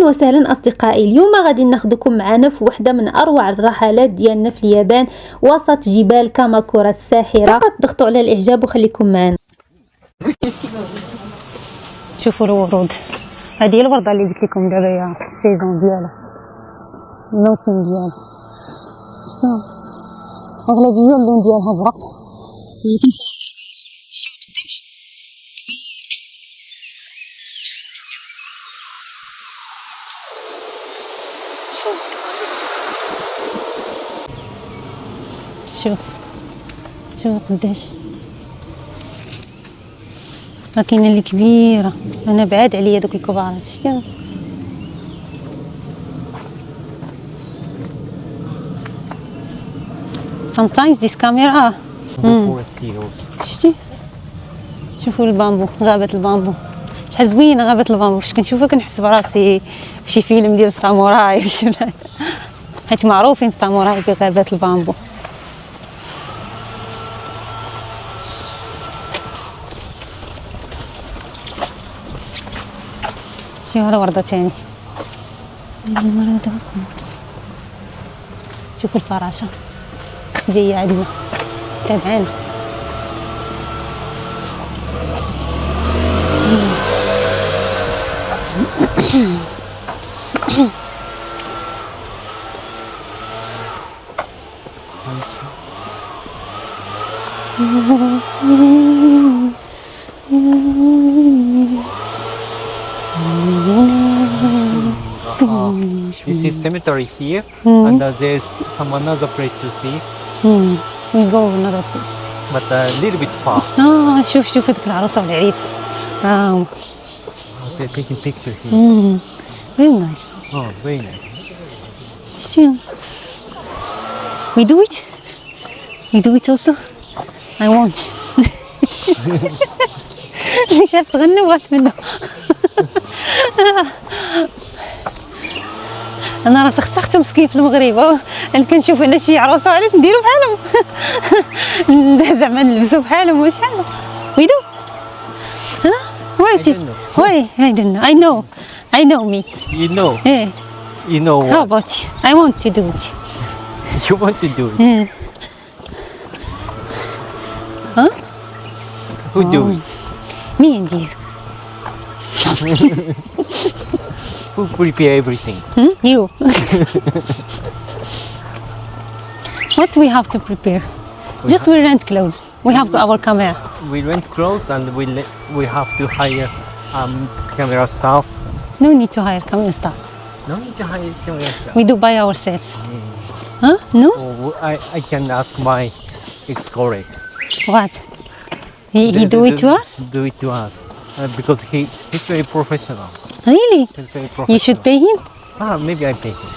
اهلا وسهلا اصدقائي. اليوم غادي ناخذكم معنا في وحده من اروع الرحلات ديالنا في اليابان وسط جبال كاماكورا الساحره. فقط ضغطوا على الاعجاب وخليكم معنا. شوفوا الورود، هذه هي الورده اللي قلت لكم دابا هي السيزون ديالها، الموسم ديالها. شفتوا اغلبيه اللون ديالها ازرق، ولكن شوف قداش راه كاينه اللي كبيره. انا بعاد عليا دوك الكبارات. شفتي sometimes this camera شفتي. شوفوا البامبو، غابه البامبو شحال زوينه غابه البامبو. فاش كنشوفها كنحس براسي في شي فيلم ديال الساموراي حيت معروفين الساموراي بغابات البامبو. شوفوا هذا ورده ثاني. شوفوا الفراشه جايه عندنا تابعانا. This is cemetery here, and there's some another place to see, We go another place. but a little bit far. شوف هذيك العروسه والعريس. They're taking picture here. Very nice. Oh, very nice. See, we do it. We do it also. I want. اللي شافت تغني وبغات منه. انا راسي خسختهم مسكين في المغرب. انا كنشوف انا شي عروسه وعريس نديرو بحالهم. زعما نلبسو بحالهم واش حاجه. We do. What is? Why? I don't know. I know me. You know. Yeah. You know How what? about you? I want to do it. You want to do it? Yeah. Huh? Who do it? Me and you. Who prepare everything? You. What we have to prepare? Just we rent clothes. We have our camera. We rent clothes and we have to hire camera staff. No need to hire camera staff. No need to hire camera staff. We do by ourselves. Huh? No? Oh, I can ask my ex-colleague. What? He do it to us? Do it to us. Because he's very professional. Really? He's very professional. You should pay him? Maybe I pay him.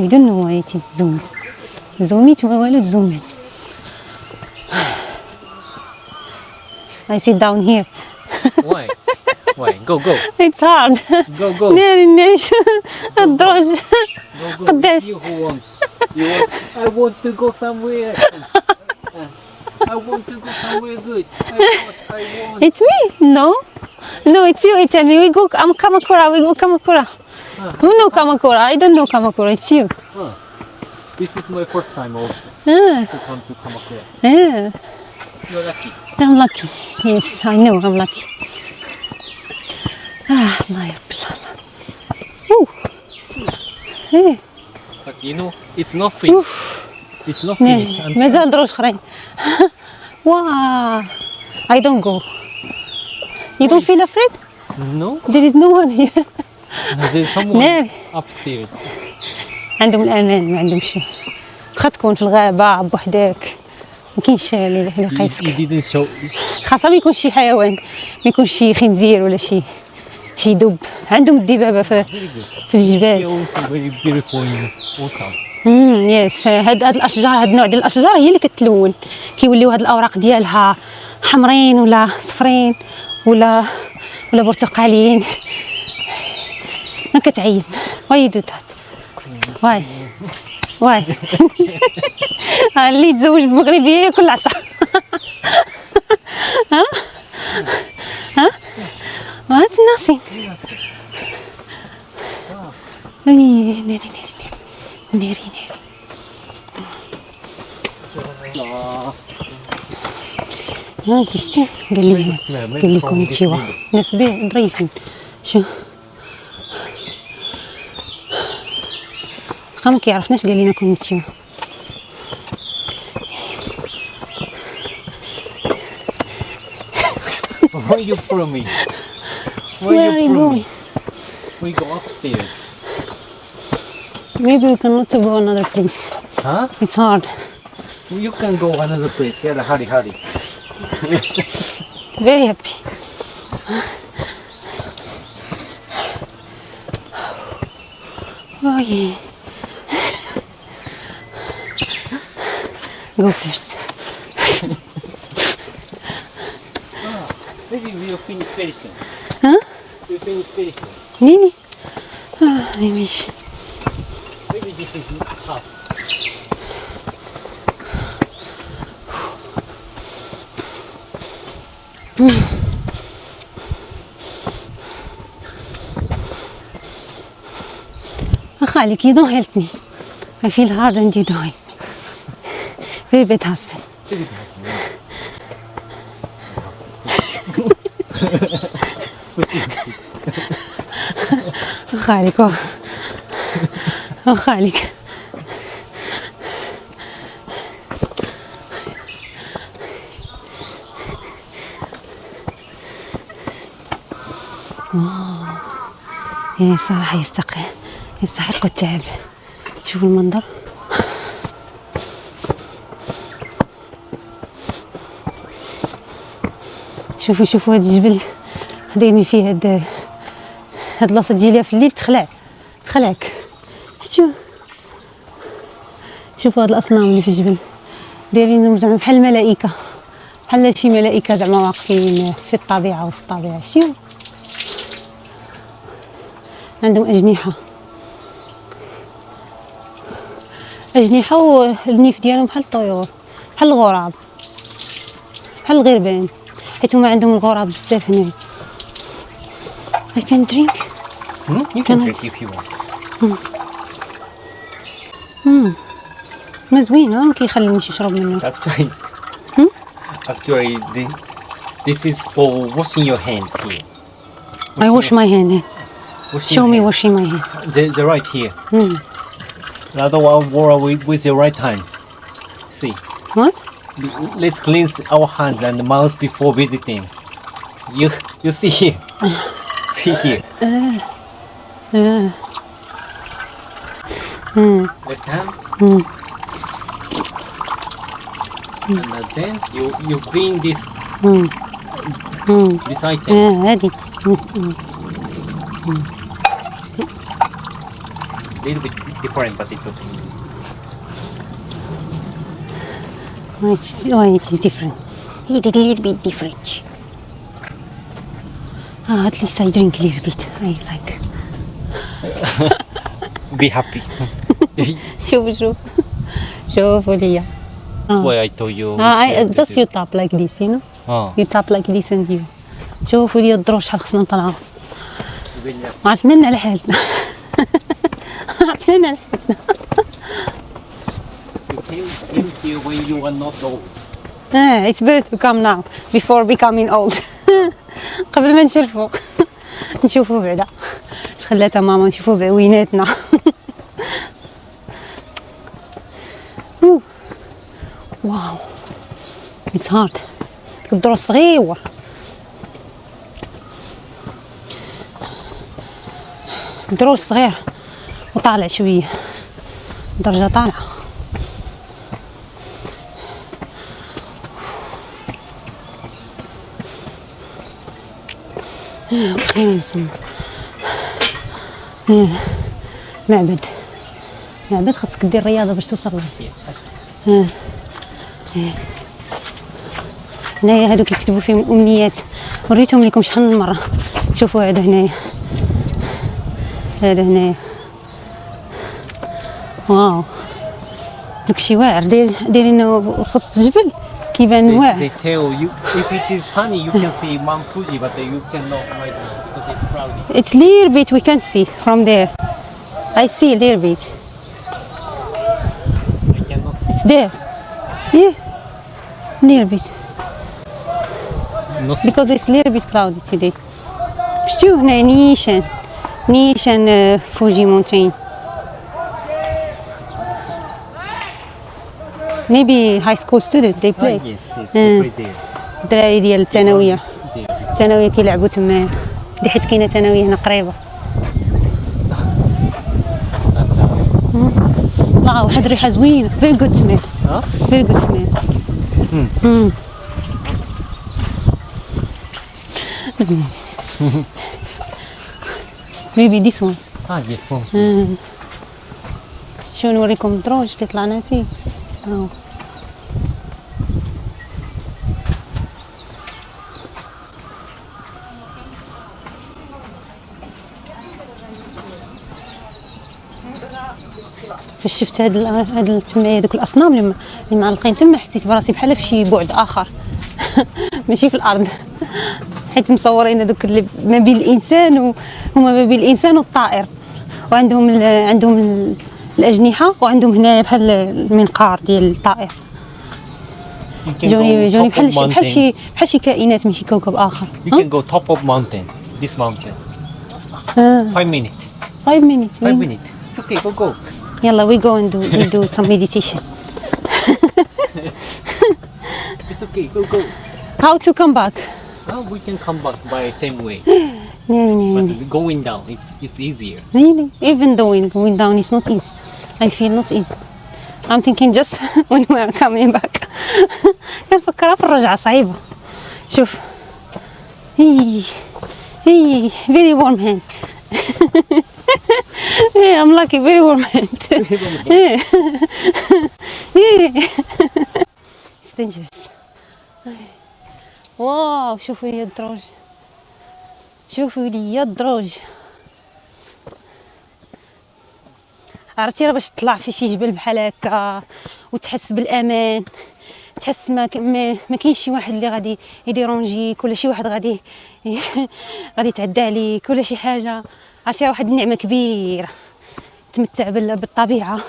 I don't know why it is zoomed. Zoomit ما والو zoomit. I sit down here. Why? Why? Go. It's hard. Go. ناري الدروج قداش. You who wants? I want to go somewhere. I want to go somewhere good. I want. It's me? No, it's you. It's me. We go. I'm Kamakura. We go Kamakura. Who know Kamakura? I don't know Kamakura. It's you. This is my first time also to come to Kamakura. You're lucky. I'm lucky. Yes, I know. I'm lucky. الله يبلا. But you know, it's not finished. It's not finished. مازال دروج اخرين. Wow. I don't go. You don't feel afraid? No, There is no one here. there's someone ناري. upstairs. عندهم الامان، ما عندهم شيء. واخا تكون في الغابه بوحدك ما كاينش اللي You قايسك. didn't show. خاصة ما يكونش شي حيوان، ما يكونش شي خنزير ولا شي دب. عندهم الدبابه في You're الجبال. also very beautiful in autumn. يس. هاد الاشجار، هاد النوع ديال الاشجار هي اللي كتلون. كيوليو هاد الاوراق ديالها حمرين ولا صفرين ولا برتقاليين. ما كتعيب. Why you do that? Why? اللي يتزوج بمغربيه ياكل العصا. ها nothing. ناري ناري ناري ناري. هادي شتي قال لي كونيتشيوا ناس به ظريفين. شو ما كيعرفناش قال لنا كونيتشيوا. Where you follow me? Where are you follow me? going? We go upstairs. Maybe we cannot go another place. Huh? It's hard. You can go another place. Yeah, hurry, hurry. Very happy. Oh yeah. Go first. Maybe we'll finish very soon. Huh? We'll finish very soon. نيني. ماشي. Maybe this is half. Khalik, you don't help me. I feel hard and you don't help me. Very bad husband. Khalik, oh Khalik. صراحة يستحق التعب. شوفوا المنظر. شوفوا هاد الجبل دايرين فيه هاد اللاصه تجي ليها في الليل تخلعك. شوفوا هاد الاصنام اللي في الجبل دايرين زعما بحال الملائكه، بحال شي ملائكه زعما واقفين في الطبيعه وسط الطبيعه. شتيو عندهم أجنحة والنيف ديالهم بحال الطيور، بحال الغراب، بحال الغربان، حيت هما عندهم الغراب بزاف هنايا. I can drink. You can drink if you want. ما زوينة، ما كيخليونيش نشرب منه. Actually, this is for washing your hands here. I wash my hand. Show me washing my hand. The right here. The other one water with your right hand. See. What? Let's cleanse our hands and mouth before visiting. You see here. See here. Left hand. And then you clean this item. هادي. Little bit different, but it's okay. It is different. It's a little bit different. At least I drink a little bit. I like. Be happy. شوفوا ليا. That's why I told you. Just you tap like this, you know. You tap like this and you. شوفوا ليا الدروج شحال خصنا نطلعوا. عرفنا على حالنا. عرفنا على حالنا. You came here when you were not old. It's better to come now before becoming old. قبل ما نشرفوا. نشوفوا بعدا اش خلاتها ماما، نشوفوا بعويناتنا. واو it's hard. الدروس صغيور. الدروس صغير وطالع شويه، درجه طالعه. خلينا نصنع معبد خاصك دير رياضه باش توصل له. هنايا هادو كيكتبوا فيهم الامنيات، وريتهم لكم شحال من مره. شوفوا هذا هنايا، هذا هنايا، واو داكشي واعر. دايرينه خص الجبل كيبان They واعر. tell you if it is sunny you can see Mount Fuji, but you cannot right now because it's cloudy. It's little bit we can see from there. I see a little bit. I cannot see. It's there. Yeah. Little bit. No see. Because it's little bit cloudy today. شتو هنا نيشان فوجي مونتين. Maybe high school student they play. Yes, yes, they play there. الدراري ديال الثانوية. There. الثانوية كيلعبوا تمايا. دي حيت كاينة ثانوية هنا قريبة. لا واحد الريحة زوينة. Very good smell. Huh? Very good smell. Maybe this one. Yes, from شو نوريكم الدروج اللي طلعنا فيه. أهو. فاش شفت هاد تمايا دوك الاصنام اللي معلقين تما حسيت براسي بحال في شي بعد اخر ماشي في الارض حيت مصورين هذوك اللي ما بين الانسان وهما ما بين الانسان والطائر وعندهم عندهم الاجنحه وعندهم هنا بحال المنقار ديال الطائر you can جوني go top of بحال شي كائنات من شي كوكب اخر. You can go top of mountain. This mountain. 5 minutes. 5 minutes. 5 minutes. It's okay. Go. يلا we go and do some meditation. It's okay. Go. How to come back? We can come back by same way. No. But going down, it's easier. Really? Even going down is not easy. I feel not easy. I'm thinking just when we are coming back. كنفكرها في الرجعة صعيبة. شوف. هي very warm hand. Yeah, I'm lucky, very warm hand. It's dangerous. واو شوفوا لي الدروج. شوفوا لي الدروج. عرفتي راه باش تطلع في شي جبل بحال هكا وتحس بالامان تحس ما كاينش شي واحد اللي غادي يديرونجيك ولا شي واحد غادي يتعدى عليك ولا شي حاجه. عرفتي راه واحد النعمه كبيره تمتع بالطبيعه.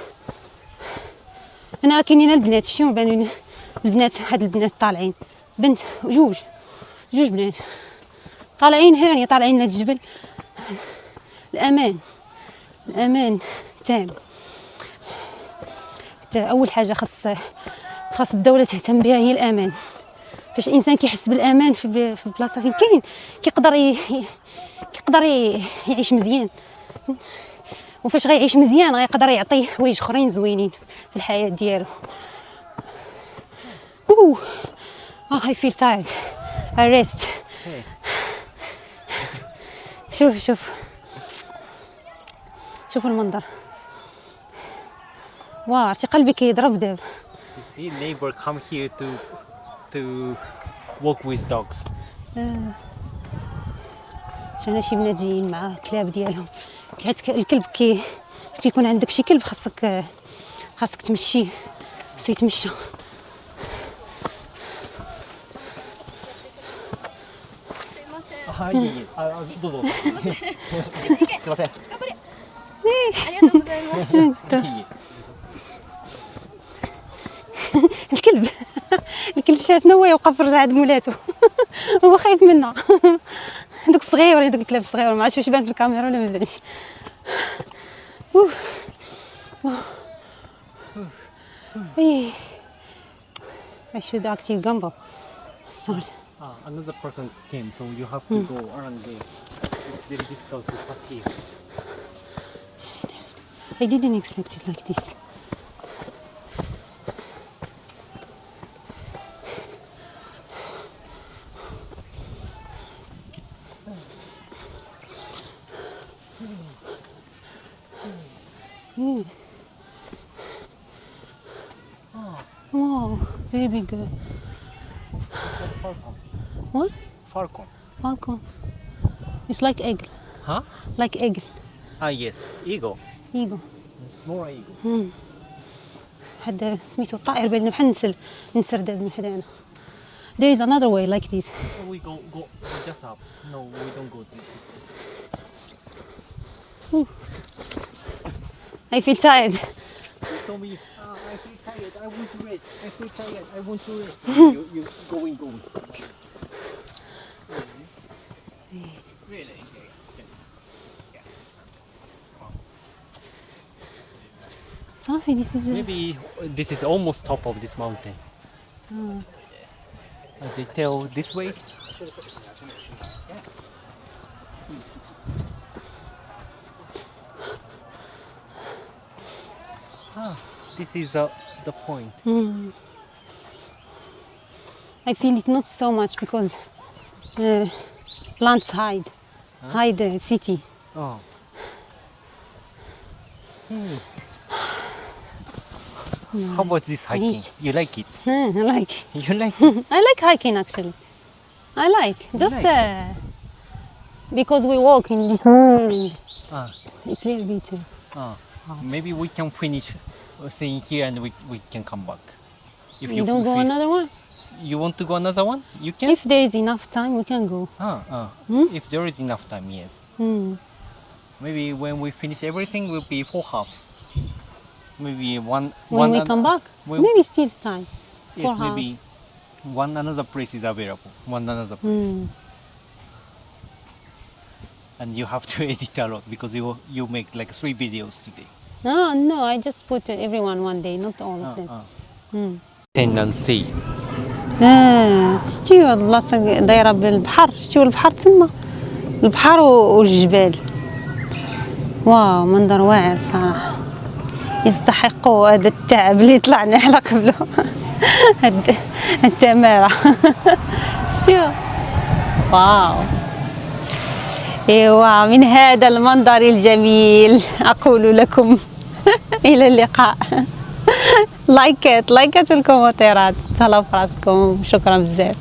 انا راه كاينين البنات شنو بانوا البنات هاد البنات طالعين بنت جوج بنات طالعين هاني طالعين لهاد الجبل. الامان تام. اول حاجه خاص الدوله تهتم بها هي الامان. فاش الانسان كيحس بالامان في بلاصه فين كاين كيقدر يعيش مزيان. وفاش غيعيش مزيان غيقدر يعطيه حوايج اخرين زوينين في الحياه ديالو. I feel tired. I rest. شوف المنظر. واو عرفتي قلبي كيضرب دابا. You see neighbor come here to walk with dogs. شفنا شي بنات جايين مع الكلاب ديالهم. حيت الكلب كيكون عندك شي كلب خاصك تمشيه خاصو يتمشى. الكلب شافنا هو يوقف في رجع عند مولاتو. هو خايف منا. دوك الصغيورين دوك الكلاب الصغيور ما عرفتش واش بان في الكاميرا ولا ما بانش. I should actually gamble. Sorry. Another person came, so you have to go around there. It's very difficult to pass here. I didn't expect it like this. Wow, very big. Falcon. What? Falcon. Falcon. It's like eagle. Huh? Like eagle. Yes. Eagle. Eagle. Small eagle. واحد سميتو الطائر بالنا بحال نسر داز من حدانا. There is another way like this. We go just up. No, we don't go this. I feel tired. You told me, I feel tired, I want to rest. I feel tired, I want to rest. you going. Really? صافي this is Maybe this is almost top of this mountain. As they tell this way. This is the point. I feel it not so much because plants hide the city. Oh. How about this hiking? Neat. You like it? I like. You like it? I like hiking actually. I like just like because we walk in the morning. Ah. It's a little bit. Maybe we can finish staying here and we can come back. If You don't go if another one. You want to go another one? You can. If there is enough time, we can go. If there is enough time, yes. Maybe when we finish everything, will be full half. Maybe When we come back, maybe still time. Yes, for half. maybe one another place is available. One another place. And you have to edit a lot because you make like 3 videos today. No, I just put everyone one day, not all of them. Tenancy. شتيو البلاصة دايرة بالبحر، شتيو البحر تما، البحر والجبال. واو منظر واعر صراحة. يستحقوا هذا التعب اللي طلعنا على قبله. هاد التمارة. شتيو؟ واو. ايوا من هذا المنظر الجميل أقول لكم إلى اللقاء. لايكات الكومنتات، تهلاو فراسكم، شكرا بزاف.